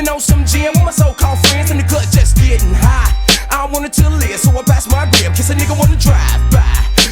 on some gin with my so-called friends in the club just getting high. I wanted to live, so I passed my grip. Kiss a nigga wanna drive by.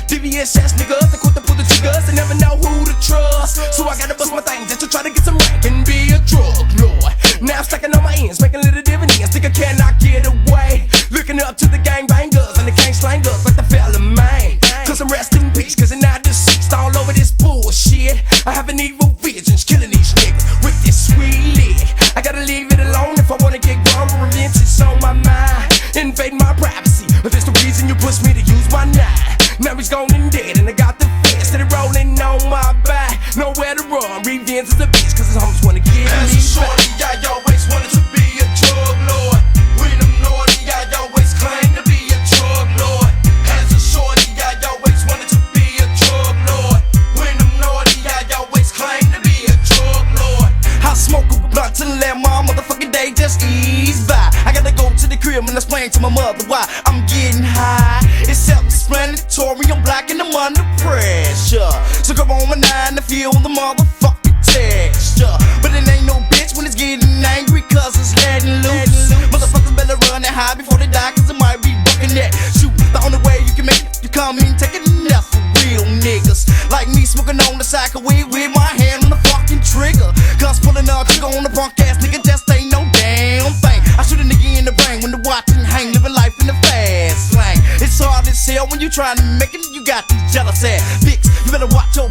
DVS ass niggas, they quit to pull the triggers, they never know who to trust. So I gotta bust my thing just to try to get some rank and be a drug lord. Now I'm stacking on my ends, making little dividends. Think I cannot get away. Looking up to the gangbangers and the gang slangers like the fella man. Cause I'm rest in peace, cause I'm not deceased all over this bullshit. I have an evil visions killing these niggas with this sweet lick. I gotta leave it alone if I wanna get grown. Revenge is on my mind, invading my privacy. But that's the reason you pushed me to use my knife. Now he's gone and dead, and I got the fist that rolling on my back. Nowhere to run, revenge is a bitch, cause his homies wanna get as me a shorty, I always wanted to be a drug lord. When I'm naughty, I always claim to be a drug lord. As a shorty, I always wanted to be a drug lord. When I'm naughty, I always claim to be a drug lord. I smoke a blunt to let my motherfucking day just ease by. I gotta go to the crib and explain to my mother why I'm getting high. It's self-explanatory, I'm black and I'm under pressure. So come on my 9 to feel the motherfucking texture. But it ain't no bitch when it's getting angry, cause it's letting loose. Motherfuckers better run and hide before they die, cause it might be bucking that shoot. The only way you can make it, you come in, take it enough for real niggas like me, smoking on the sack of weed with my hand on the fucking trigger. Cause pulling up, trigger on the punk ass nigga just ain't no damn thing. I shoot a nigga in the brain when the watching hang, living life in the fast slang. It's hard as hell when you trying to make it, you got these jealous ass dicks. You better watch your